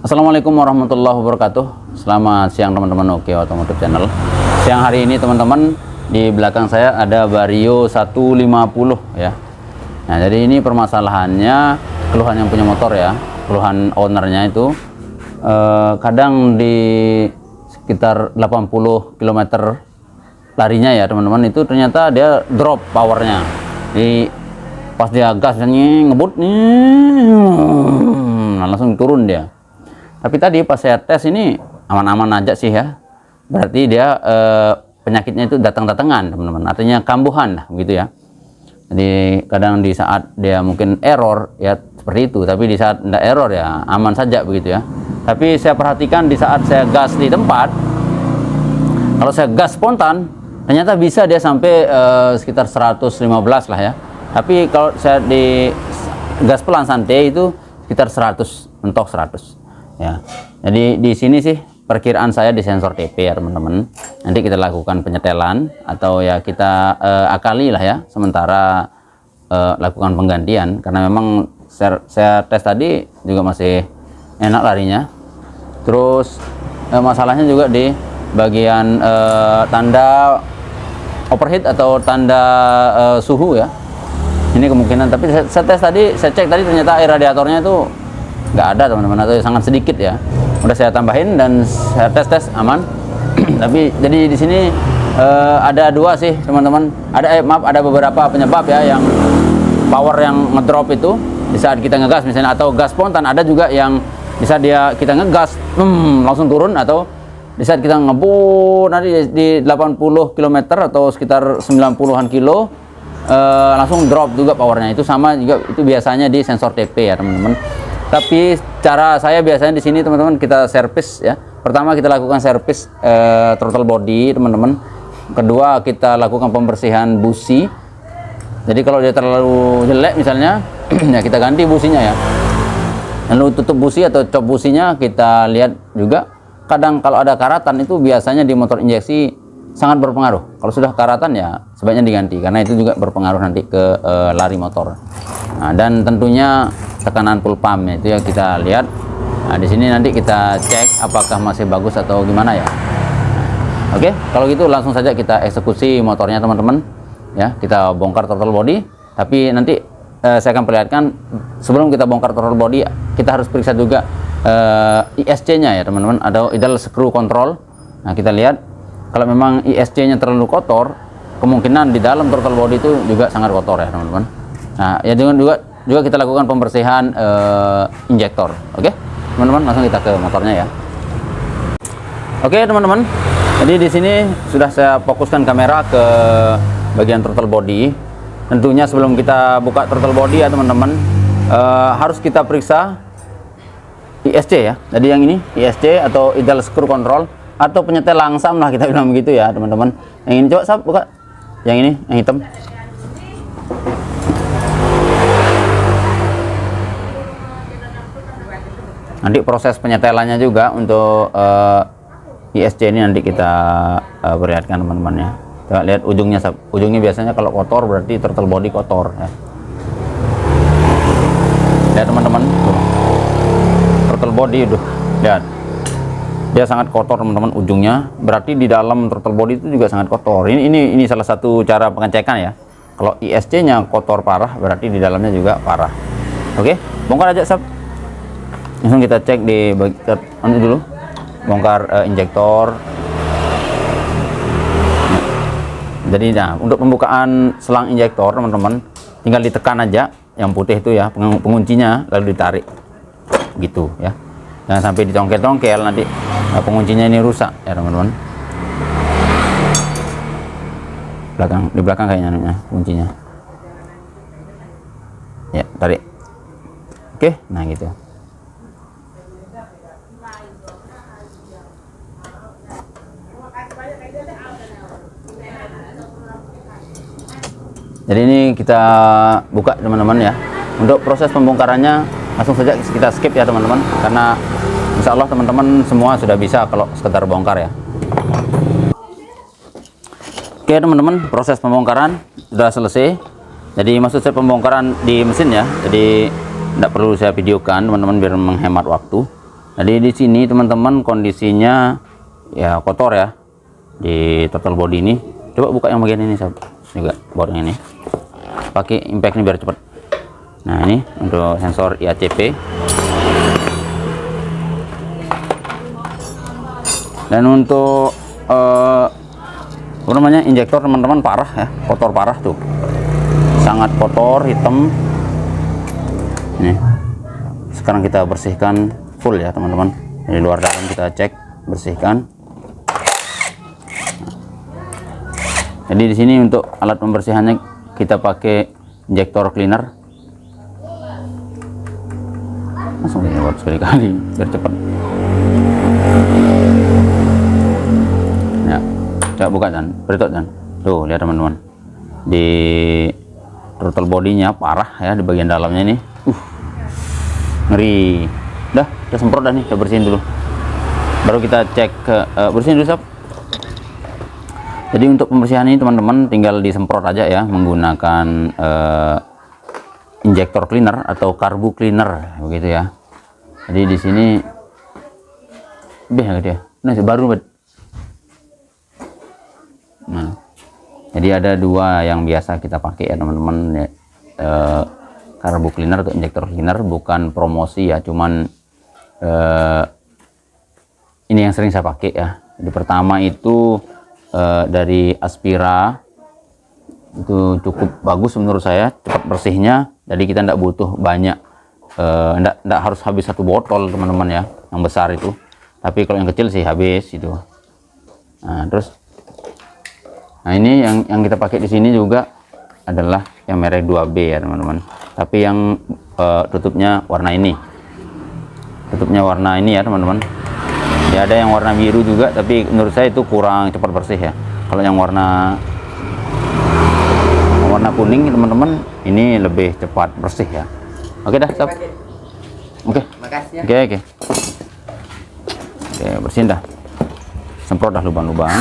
Assalamualaikum warahmatullahi wabarakatuh. Selamat siang teman-teman Oke Automotive Channel. Siang hari ini teman-teman, di belakang saya ada Vario 150 ya. Nah, jadi ini permasalahannya, keluhan yang punya motor ya, keluhan ownernya itu kadang di sekitar 80 km larinya ya teman-teman, itu ternyata dia drop powernya. Jadi pas dia gas ngebut nih, langsung turun dia. Tapi tadi pas saya tes ini aman-aman aja sih ya. Berarti dia penyakitnya itu datang-datangan teman-teman. Artinya kambuhan lah gitu ya. Jadi kadang di saat dia mungkin error ya seperti itu. Tapi di saat tidak error ya aman saja begitu ya. Tapi saya perhatikan di saat saya gas di tempat, kalau saya gas spontan ternyata bisa dia sampai sekitar 115 lah ya. Tapi kalau saya di gas pelan santai itu sekitar 100, mentok 100. Ya, jadi di sini sih perkiraan saya di sensor TP ya teman-teman. Nanti kita lakukan penyetelan atau ya kita akali lah ya, sementara lakukan penggantian karena memang saya tes tadi juga masih enak larinya. Terus masalahnya juga di bagian tanda overheat atau tanda suhu ya. Ini kemungkinan, tapi saya tes tadi, saya cek tadi ternyata air radiatornya itu nggak ada teman-teman, atau sangat sedikit ya. Udah saya tambahin dan saya tes aman. Tapi jadi di sini ada dua sih teman-teman. Ada beberapa penyebab ya, yang power yang ngedrop itu di saat kita ngegas misalnya, atau gas spontan. Ada juga yang bisa kita ngegas langsung turun, atau di saat kita ngebut nanti di 80 km atau sekitar 90-an kilo langsung drop juga powernya. Itu sama juga, itu biasanya di sensor TP ya teman-teman. Tapi cara saya biasanya di sini teman-teman, kita servis ya. Pertama kita lakukan servis throttle body teman-teman. Kedua kita lakukan pembersihan busi. Jadi kalau dia terlalu jelek misalnya ya kita ganti businya ya. Lalu tutup busi atau cop businya kita lihat juga. Kadang kalau ada karatan itu biasanya di motor injeksi sangat berpengaruh. Kalau sudah karatan ya sebaiknya diganti, karena itu juga berpengaruh nanti ke lari motor. Nah, dan tentunya tekanan full pump itu ya kita lihat. Nah, di sini nanti kita cek apakah masih bagus atau gimana ya. Oke, kalau gitu langsung saja kita eksekusi motornya teman-teman. Ya, kita bongkar throttle body. Tapi nanti saya akan perlihatkan sebelum kita bongkar throttle body, kita harus periksa juga ISC-nya ya teman-teman. Ada idle screw control. Nah, kita lihat kalau memang ISC-nya terlalu kotor, kemungkinan di dalam throttle body itu juga sangat kotor ya teman-teman. Nah, ya dengan juga kita lakukan pembersihan injektor. Oke teman-teman, langsung kita ke motornya ya. Oke teman-teman, jadi di sini sudah saya fokuskan kamera ke bagian throttle body. Tentunya sebelum kita buka throttle body ya teman-teman, harus kita periksa ISC ya. Jadi yang ini ISC atau idle screw control, atau penyetel langsam lah kita bilang begitu ya teman-teman. Yang ini coba Sab buka, yang ini yang hitam. Nanti proses penyetelannya juga untuk ISC ini nanti kita perlihatkan teman-teman ya. Coba lihat ujungnya Sab. Ujungnya biasanya kalau kotor berarti throttle body kotor ya. Lihat teman-teman, throttle body udah lihat. Dia sangat kotor teman-teman ujungnya, berarti di dalam throttle body itu juga sangat kotor. Ini salah satu cara pengecekan ya. Kalau ISC-nya kotor parah, berarti di dalamnya juga parah. Oke, bongkar aja Sab. Langsung kita cek di bagian dulu, bongkar injektor. Jadi nah, untuk pembukaan selang injektor teman-teman, tinggal ditekan aja yang putih itu ya, penguncinya, lalu ditarik gitu ya. Jangan sampai ditongkel-tongkel, nanti penguncinya ini rusak ya teman-teman. Di belakang kayaknya kuncinya ya, tarik. Oke, nah gitu. Jadi ini kita buka teman-teman ya. Untuk proses pembongkarannya langsung saja kita skip ya teman-teman, karena insya Allah teman-teman semua sudah bisa kalau sekedar bongkar ya. Oke teman-teman, proses pembongkaran sudah selesai. Jadi maksud saya pembongkaran di mesin ya, jadi tidak perlu saya videokan teman-teman biar menghemat waktu. Jadi di sini teman-teman kondisinya ya kotor ya di total body ini. Coba buka yang bagian ini sob, juga baut yang ini. Pakai impact ini biar cepat. Nah ini untuk sensor IACP. Dan untuk apa namanya, injektor teman-teman parah ya, kotor parah tuh, sangat kotor, hitam. Nih sekarang kita bersihkan full ya teman-teman, dari luar dalam kita cek, bersihkan. Jadi di sini untuk alat pembersihannya kita pakai injektor cleaner, langsung buat sekali-kali biar cepat. Ya, coba buka dan beritok dan tuh lihat teman-teman, di throttle bodinya parah ya, di bagian dalamnya ini ngeri. Udah semprot dah nih, kita bersihin dulu baru kita cek ke bersihin dulu sob. Jadi untuk pembersihan ini teman-teman tinggal disemprot aja ya menggunakan injektor cleaner atau karbu cleaner begitu ya. Jadi di sini gitu ya, nah baru nah, jadi ada dua yang biasa kita pakai ya teman-teman ya, karbu cleaner atau injektor cleaner, bukan promosi ya, cuman ini yang sering saya pakai ya. Jadi pertama itu dari Aspira, itu cukup bagus menurut saya, cepat bersihnya. Jadi kita tidak butuh banyak, tidak harus habis satu botol teman-teman ya, yang besar itu. Tapi kalau yang kecil sih habis itu. Nah terus, nah ini yang kita pakai di sini juga adalah yang merek 2B ya teman-teman. Tapi yang tutupnya warna ini, ya teman-teman. Ya ada yang warna biru juga, tapi menurut saya itu kurang cepat bersih ya. Kalau yang warna kuning teman-teman, ini lebih cepat bersih ya. Oke dah sob. Oke. Makasih ya. Oke. Oke, bersihin dah. Semprot dah lubang-lubang.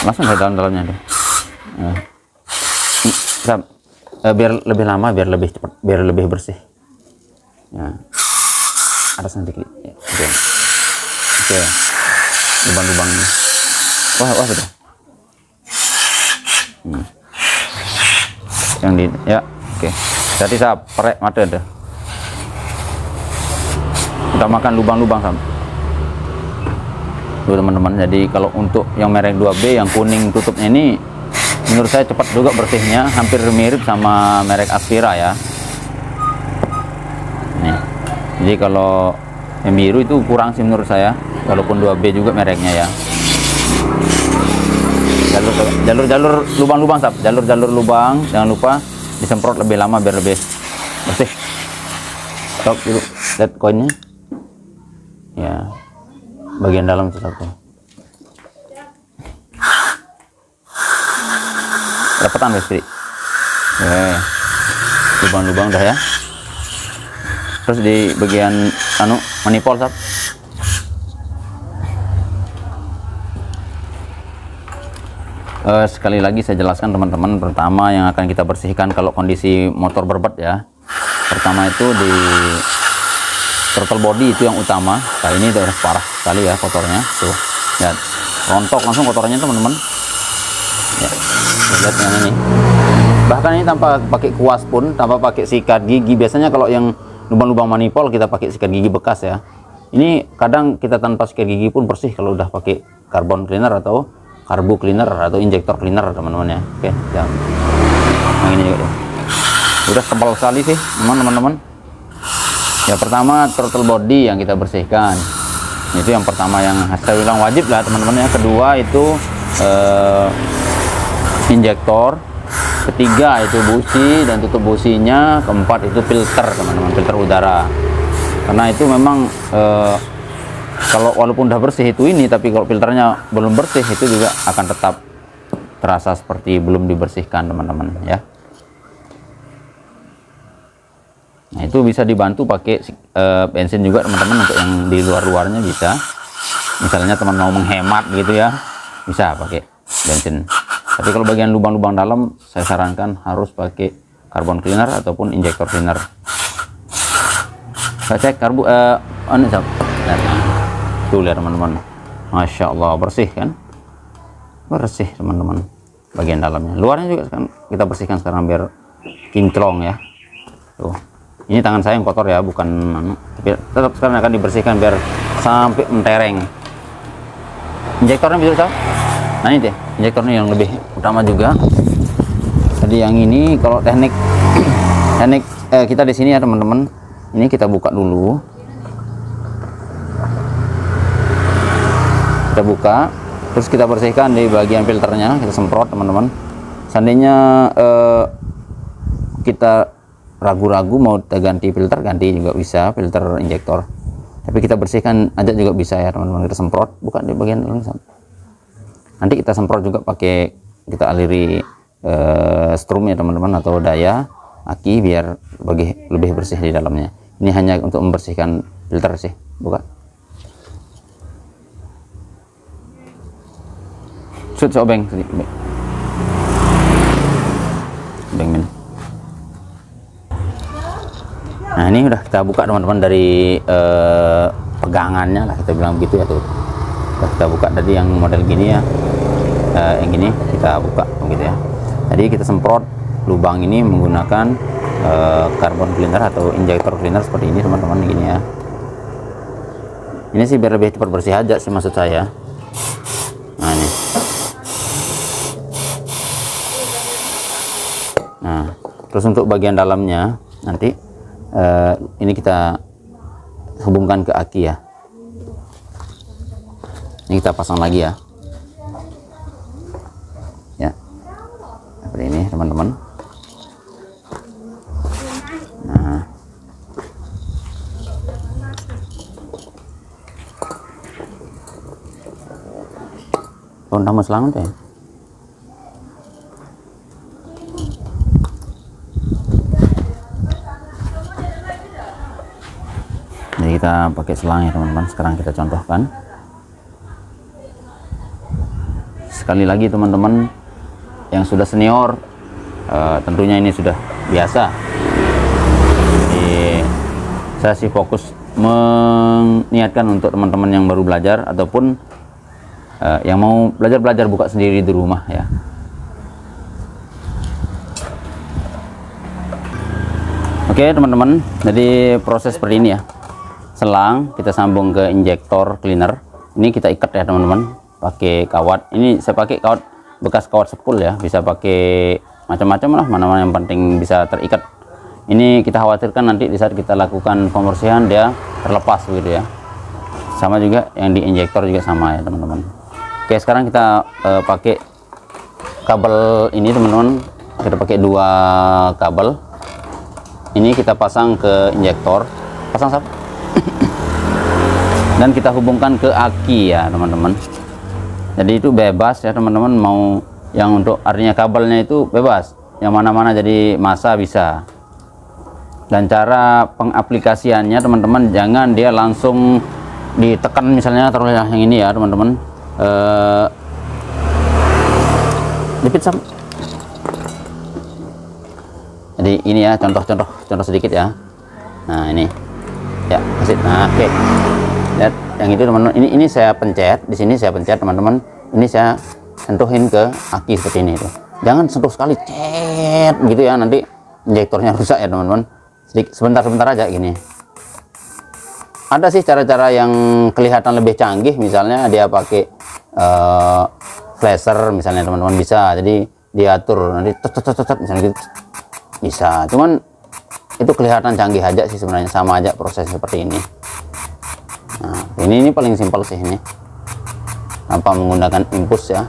Langsung ke dalam-dalamnya deh. Nah. Sob, biar lebih lama, biar lebih cepat, biar lebih bersih. Ya. Atas nanti ya. Oke. Lubang-lubangnya. Wah betul. Yang di ya, oke. Jadi saya perek mata deh. Kita makan lubang-lubang sama. Tuh teman-teman. Jadi kalau untuk yang merek 2B yang kuning tutupnya ini, menurut saya cepat juga bersihnya, hampir mirip sama merek Aspira ya. Nih. Jadi kalau yang biru itu kurang sih menurut saya, walaupun 2B juga mereknya ya. Jalur lubang-lubang sob, jalur lubang jangan lupa disemprot lebih lama biar lebih bersih. Stop dulu, lihat koinnya ya, bagian dalam itu satu dapetan listrik. Lubang-lubang udah ya. Terus di bagian manipol sob, sekali lagi saya jelaskan teman-teman. Pertama yang akan kita bersihkan kalau kondisi motor berbat ya, pertama itu di throttle body, itu yang utama. Nah ini udah parah sekali ya kotornya tuh, lihat rontok langsung kotorannya teman-teman ya. Lihat yang ini, bahkan ini tanpa pakai kuas pun, tanpa pakai sikat gigi. Biasanya kalau yang lubang-lubang manipol kita pakai sikat gigi bekas ya, ini kadang kita tanpa sikat gigi pun bersih kalau udah pakai carbon cleaner atau karbu cleaner atau injektor cleaner teman-teman ya. Oke, yang ini juga deh. Udah tebal sekali sih teman-teman. Ya pertama throttle body yang kita bersihkan, itu yang pertama yang saya bilang wajib lah teman-teman ya. Kedua itu injektor, ketiga itu busi dan tutup businya, keempat itu filter teman-teman, filter udara. Karena itu memang kalau walaupun udah bersih itu ini, tapi kalau filternya belum bersih itu juga akan tetap terasa seperti belum dibersihkan teman-teman ya. Nah itu bisa dibantu pakai bensin juga teman-teman, untuk yang di luar-luarnya bisa. Misalnya teman mau menghemat gitu ya, bisa pakai bensin. Tapi kalau bagian lubang-lubang dalam saya sarankan harus pakai carbon cleaner ataupun injektor cleaner. Saya cek karbu sob. Tuh lihat teman-teman, Masya Allah bersih kan, bersih teman-teman. Bagian dalamnya, luarnya juga kan kita bersihkan sekarang biar kinclong ya. Tuh, ini tangan saya yang kotor ya, bukan tapi tetap sekarang akan dibersihkan biar sampai mentereng. Injektornya bisa sob. Nah ini deh injektornya yang lebih utama juga. Jadi yang ini kalau teknik kita di sini ya teman-teman, ini kita buka dulu. Kita buka, terus kita bersihkan di bagian filternya, kita semprot teman-teman. Seandainya kita ragu-ragu mau ganti filter, ganti juga bisa, filter injektor. Tapi kita bersihkan aja juga bisa ya teman-teman. Kita semprot, buka di bagian ini. Nanti kita semprot juga pakai, kita aliri strum ya teman-teman, atau daya aki biar lebih bersih di dalamnya. Ini hanya untuk membersihkan filter sih. Buka. Sobeng min. Nah ini udah kita buka teman-teman dari pegangannya lah, kita bilang begitu ya tuh. Udah kita buka tadi yang model gini ya, yang gini kita buka begitu ya. Jadi kita semprot lubang ini menggunakan carbon cleaner atau injektor cleaner seperti ini teman-teman, gini ya. Ini sih biar lebih cepat bersih aja sih maksud saya. Nah ini. Nah, terus untuk bagian dalamnya nanti ini kita hubungkan ke aki ya. Ini kita pasang lagi ya. Ya, seperti ini teman-teman. Nah, nama selang tuh ya. Jadi kita pakai selang ya teman-teman. Sekarang kita contohkan. Sekali lagi teman-teman yang sudah senior, tentunya ini sudah biasa. Jadi saya sih fokus meniatkan untuk teman-teman yang baru belajar ataupun yang mau belajar buka sendiri di rumah ya. Oke teman-teman, jadi proses seperti ini ya. Selang kita sambung ke injektor cleaner. Ini kita ikat ya teman-teman, pakai kawat. Ini saya pakai kawat bekas kawat sepul ya, bisa pakai macam-macam lah, mana-mana yang penting bisa terikat. Ini kita khawatirkan nanti di saat kita lakukan pembersihan dia terlepas begitu ya. Sama juga yang di injektor juga sama ya teman-teman. Oke, sekarang kita pakai kabel ini teman-teman. Kita pakai 2 kabel. Ini kita pasang ke injektor, pasang sap. Dan kita hubungkan ke aki ya teman-teman. Jadi itu bebas ya teman-teman, mau yang untuk artinya kabelnya itu bebas, yang mana-mana jadi masa bisa. Dan cara pengaplikasiannya teman-teman, jangan dia langsung ditekan misalnya, taruh yang ini ya teman-teman, jepit sam. Jadi ini ya contoh sedikit ya. Nah ini ya kasih. Nah oke. Lihat yang itu teman-teman, ini saya pencet, di sini saya pencet teman-teman, ini saya sentuhin ke aki seperti ini tuh. Jangan sentuh sekali, cet gitu ya, nanti injektornya rusak ya teman-teman. Sebentar aja gini. Ada sih cara-cara yang kelihatan lebih canggih, misalnya dia pakai flasher misalnya teman-teman, bisa. Jadi diatur nanti misalnya gitu bisa. Cuman itu kelihatan canggih aja sih sebenarnya, sama aja proses seperti ini. Nah, ini paling simpel sih ini. Tanpa menggunakan impuls ya.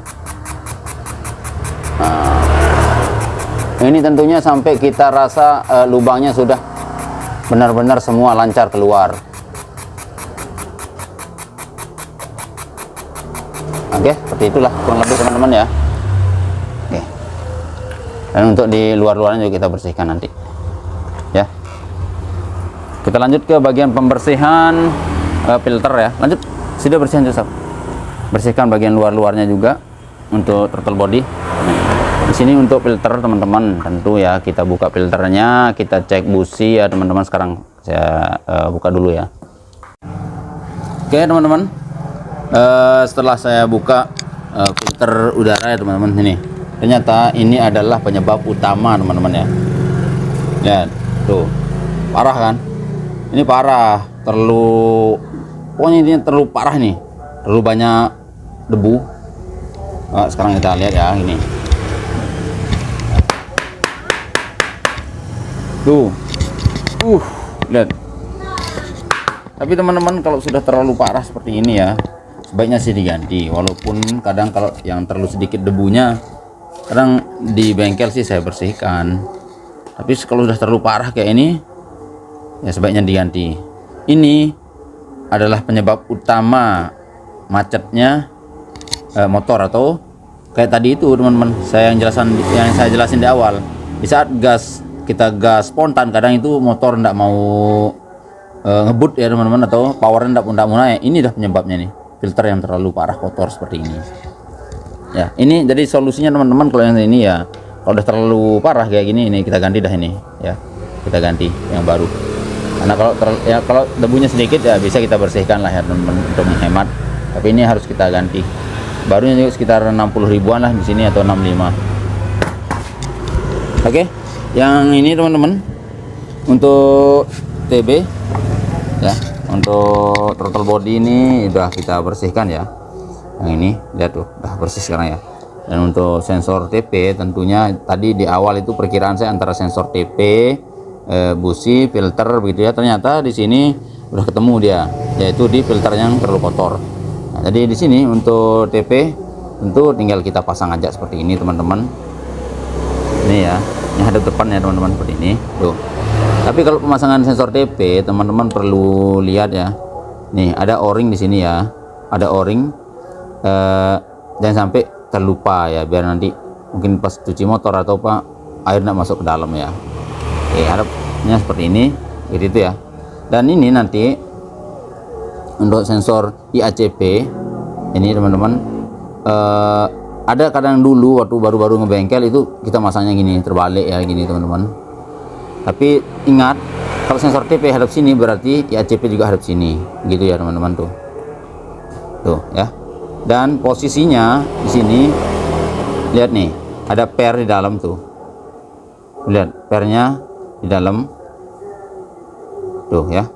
Nah, ini tentunya sampai kita rasa lubangnya sudah benar-benar semua lancar keluar. Oke, seperti itulah kurang lebih teman-teman ya. Oke. Dan untuk di luar-luarnya juga kita bersihkan nanti. Ya. Kita lanjut ke bagian pembersihan filter ya. Lanjut, sudah bersihan Joseph. Bersihkan bagian luar-luarnya juga untuk throttle body. Di sini untuk filter teman-teman, tentu ya kita buka filternya, kita cek busi ya teman-teman. Sekarang saya buka dulu ya. Oke teman-teman, setelah saya buka filter udara ya teman-teman, ini ternyata ini adalah penyebab utama teman-teman ya. Lihat tuh, parah kan? Ini parah, pokoknya ini terlalu parah nih, terlalu banyak debu. Sekarang kita lihat ya, ini tuh, lihat. Tapi teman-teman, kalau sudah terlalu parah seperti ini ya, sebaiknya sih diganti. Walaupun kadang kalau yang terlalu sedikit debunya, kadang di bengkel sih saya bersihkan. Tapi kalau sudah terlalu parah kayak ini, ya sebaiknya diganti. Ini adalah penyebab utama macetnya motor, atau kayak tadi itu teman-teman, yang saya jelasin di awal. Di saat kita gas spontan, kadang itu motor tidak mau ngebut ya teman-teman, atau powernya tidak mau naik. Ini dah penyebabnya nih, filter yang terlalu parah kotor seperti ini ya. Ini jadi solusinya teman-teman, kalau yang ini ya, kalau udah terlalu parah kayak gini, ini kita ganti dah ini ya, kita ganti yang baru. Karena kalau debunya sedikit ya bisa kita bersihkan lah ya teman-teman, untuk menghemat. Tapi ini harus kita ganti. Barunya juga sekitar 60 ribuan lah di sini, atau 65. Oke, yang ini teman-teman untuk TB ya, untuk throttle body ini udah kita bersihkan ya. Yang ini lihat tuh, udah bersih sekarang ya. Dan untuk sensor TP, tentunya tadi di awal itu perkiraan saya antara sensor TP, busi, filter begitu ya. Ternyata di sini udah ketemu dia, yaitu di filter yang terlalu kotor. Nah, jadi di sini untuk TP tentu tinggal kita pasang aja seperti ini teman-teman. Ini ya, ini hadap depan ya teman-teman, seperti ini tuh. Tapi kalau pemasangan sensor TP, teman-teman perlu lihat ya. Nih ada o-ring di sini ya, ada o-ring. Jangan sampai terlupa ya, biar nanti mungkin pas cuci motor atau apa air tidak masuk ke dalam ya. Oke, harapnya seperti ini, gitu ya. Dan ini nanti untuk sensor IACP ini teman-teman, ada kadang dulu waktu baru-baru ngebengkel itu kita masangnya gini, terbalik ya, gini teman-teman. Tapi ingat, kalau sensor TP hadap sini berarti IACP juga hadap sini, gitu ya teman-teman tuh. Tuh ya. Dan posisinya di sini lihat nih, ada per di dalam tuh. Lihat pernya di dalam. Tuh ya.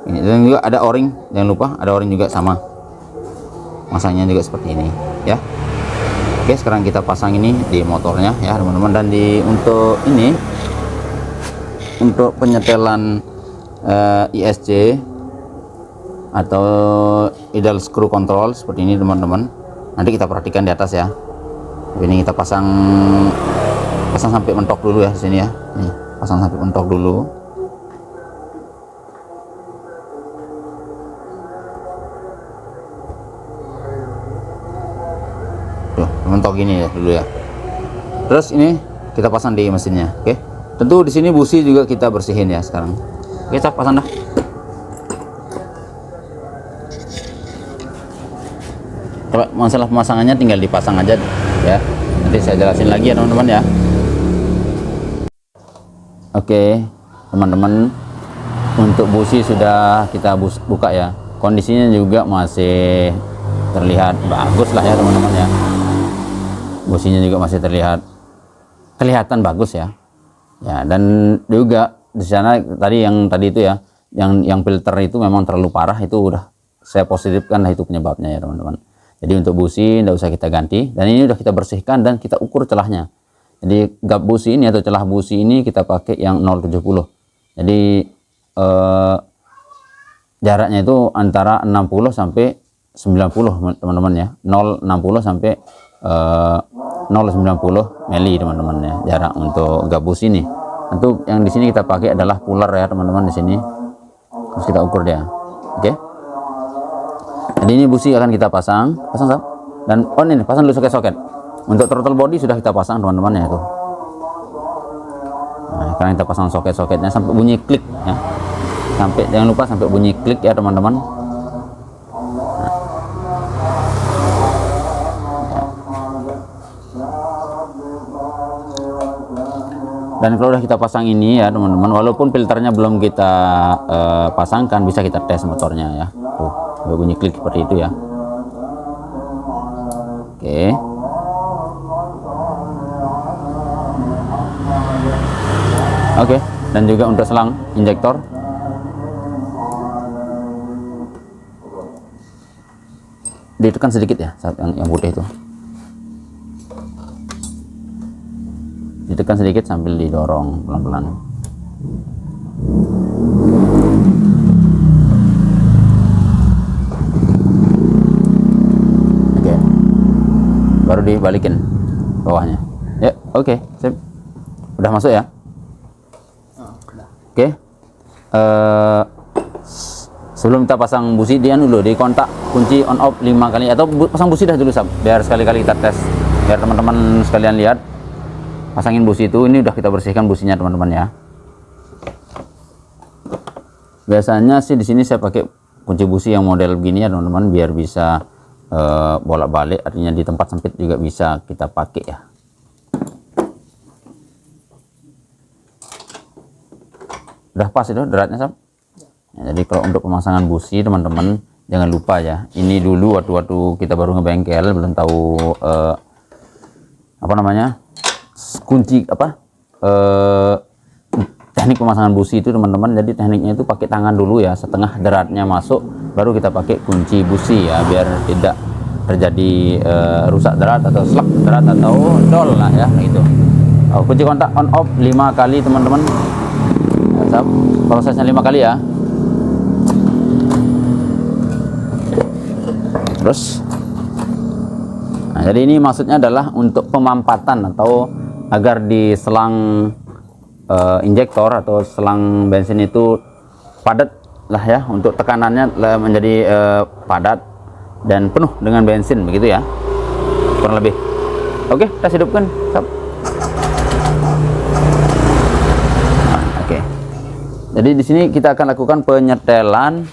Ini, dan juga ada o-ring, jangan lupa ada o-ring juga sama. Masangnya juga seperti ini ya. Oke, sekarang kita pasang ini di motornya ya teman-teman. Dan untuk penyetelan ISC atau idle screw control seperti ini teman-teman, nanti kita perhatikan di atas ya. Ini kita pasang sampai mentok dulu ya di sini ya. Nih, pasang sampai mentok dulu. Tuh, mentok gini ya dulu ya. Terus ini kita pasang di mesinnya. Oke. Tentu di sini busi juga kita bersihin ya sekarang. Oke, cap pasang dah. Kalau masalah pemasangannya tinggal dipasang aja ya. Nanti saya jelasin lagi ya teman-teman ya. Oke, teman-teman, untuk busi sudah kita buka ya. Kondisinya juga masih terlihat bagus lah ya teman-teman ya. Businya juga masih kelihatan bagus ya. Ya, dan juga di sana tadi itu ya, yang filter itu memang terlalu parah, itu udah saya positifkan lah itu penyebabnya ya teman-teman. Jadi untuk busi tidak usah kita ganti, dan ini udah kita bersihkan dan kita ukur celahnya. Jadi gap busi ini atau celah busi ini kita pakai yang 0,70. Jadi jaraknya itu antara 60 sampai 90 teman-teman ya. 0,60 sampai 0,90 mili teman-teman ya, jarak untuk gap busi ini. Tentu yang di sini kita pakai adalah puller ya teman-teman di sini. Terus kita ukur dia. Oke. Jadi ini busi akan kita pasang sab. Dan ini pasang dulu soket-soket. Untuk throttle body sudah kita pasang teman-teman ya itu. Nah, sekarang kita pasang soket-soketnya sampai bunyi klik ya. Jangan lupa sampai bunyi klik ya teman-teman. Dan kalau udah kita pasang ini ya teman-teman, walaupun filternya belum kita pasangkan, bisa kita tes motornya ya. Tuh, bunyi klik seperti itu ya. Oke. Oke, dan juga untuk selang injektor. Ditekan sedikit ya, saat yang putih itu. Ditekan sedikit sambil didorong pelan-pelan. Oke, baru dibalikin bawahnya ya. Oke, sip, udah masuk ya. Oke, sebelum kita pasang busi, dia dulu di kontak kunci on off 5 kali, atau pasang busi dah dulu Sob, biar sekali-kali kita tes, biar teman-teman sekalian lihat. Pasangin busi itu, ini udah kita bersihkan businya teman-teman ya. Biasanya sih di sini saya pakai kunci busi yang model begini ya teman-teman, biar bisa bolak-balik, artinya di tempat sempit juga bisa kita pakai ya. Udah pas itu deratnya Sob. Ya, jadi kalau untuk pemasangan busi teman-teman jangan lupa ya, ini dulu waktu kita baru ngebengkel, belum tahu apa namanya, kunci apa teknik pemasangan busi itu teman-teman. Jadi tekniknya itu pakai tangan dulu ya, setengah deratnya masuk, baru kita pakai kunci busi ya, biar tidak terjadi rusak derat atau slak derat atau dol lah ya gitu. Kunci kontak on off 5 kali teman-teman ya, prosesnya 5 kali ya. Terus nah, jadi ini maksudnya adalah untuk pemampatan atau agar di selang injektor atau selang bensin itu padat lah ya, untuk tekanannya menjadi padat dan penuh dengan bensin begitu ya, kurang lebih. Oke, kita hidupkan Sob. Nah, oke, jadi di sini kita akan lakukan penyetelan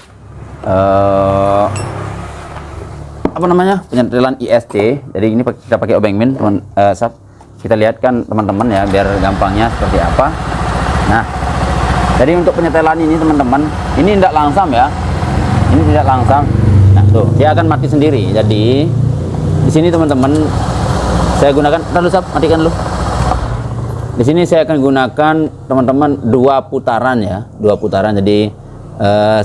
apa namanya, penyetelan ISC. Jadi ini kita pakai obeng min teman Sob. Kita lihatkan teman-teman ya, biar gampangnya seperti apa. Nah, jadi untuk penyetelan ini teman-teman, ini tidak langsam ya, ini tidak langsam. Nah tuh, dia akan mati sendiri. Jadi di sini teman-teman saya gunakan, lalu Sob, matikan dulu. Di sini saya akan gunakan teman-teman 2 putaran ya, 2 putaran. Jadi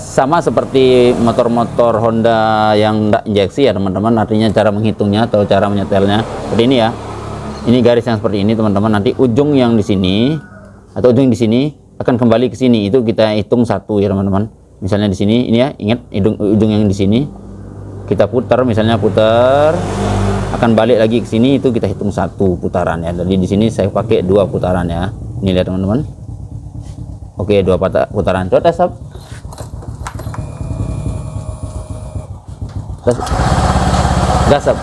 sama seperti motor-motor Honda yang tidak injeksi ya teman-teman, artinya cara menghitungnya atau cara menyetelnya seperti ini ya. Ini garis yang seperti ini teman-teman, nanti ujung yang di sini atau ujung di sini akan kembali ke sini, itu kita hitung 1 ya teman-teman. Misalnya di sini ini ya, ingat ujung yang di sini kita putar, misalnya putar akan balik lagi ke sini, itu kita hitung 1 putaran ya. Jadi di sini saya pakai 2 putaran ya. Ini lihat teman-teman. Oke, 2 putaran. Coba tes Sob. Gas Sob.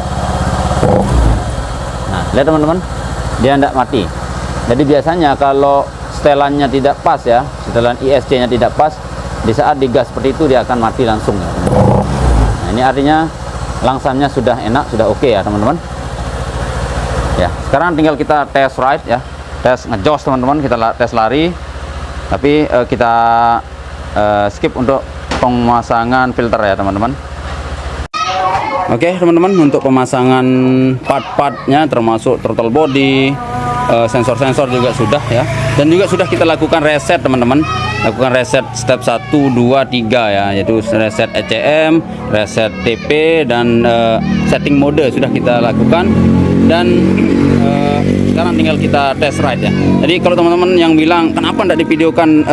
Nah, lihat teman-teman, dia tidak mati. Jadi biasanya kalau setelannya tidak pas ya, setelan ISC-nya tidak pas, di saat digas seperti itu dia akan mati langsung ya. Nah, ini artinya langsamnya sudah enak, sudah oke ya teman-teman. Ya, sekarang tinggal kita tes ride ya, tes ngejos teman-teman, kita tes lari. Tapi kita skip untuk pemasangan filter ya teman-teman. Oke teman-teman, untuk pemasangan part-partnya termasuk throttle body, sensor-sensor juga sudah ya, dan juga sudah kita lakukan reset teman-teman, lakukan reset step 1, 2, 3 ya, yaitu reset ECM, reset TP, dan setting mode sudah kita lakukan. Dan sekarang tinggal kita test ride ya. Jadi kalau teman-teman yang bilang kenapa tidak divideokan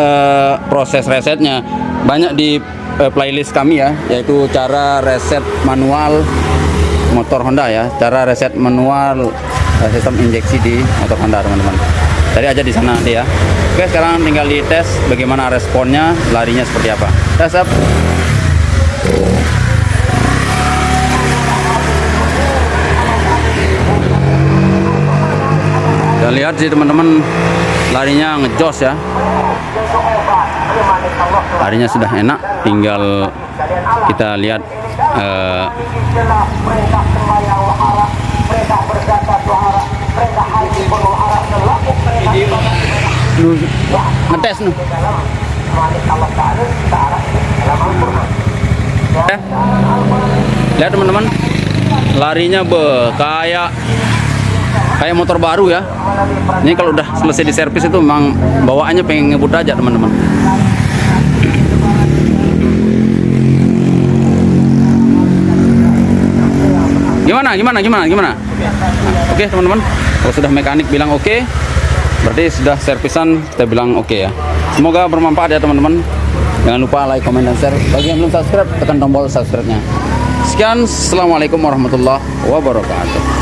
proses resetnya, banyak di playlist kami ya, yaitu cara reset manual motor Honda ya, cara reset manual sistem injeksi di motor Honda teman-teman. Cari aja di sana nanti ya. Oke, sekarang tinggal dites bagaimana responnya, larinya seperti apa. Tes up. Kita lihat sih teman-teman, larinya ngejos ya. Larinya sudah enak, tinggal kita lihat ngetes nih. Lihat teman-teman, larinya kayak motor baru ya. Ini kalau udah selesai di servis itu memang bawaannya pengen ngebut aja teman-teman. Gimana? Oke teman-teman, kalau sudah mekanik bilang oke, berarti sudah servisan kita bilang oke ya. Semoga bermanfaat ya teman-teman. Jangan lupa like, comment, dan share. Bagi yang belum subscribe, tekan tombol subscribe-nya. Sekian, assalamualaikum warahmatullahi wabarakatuh.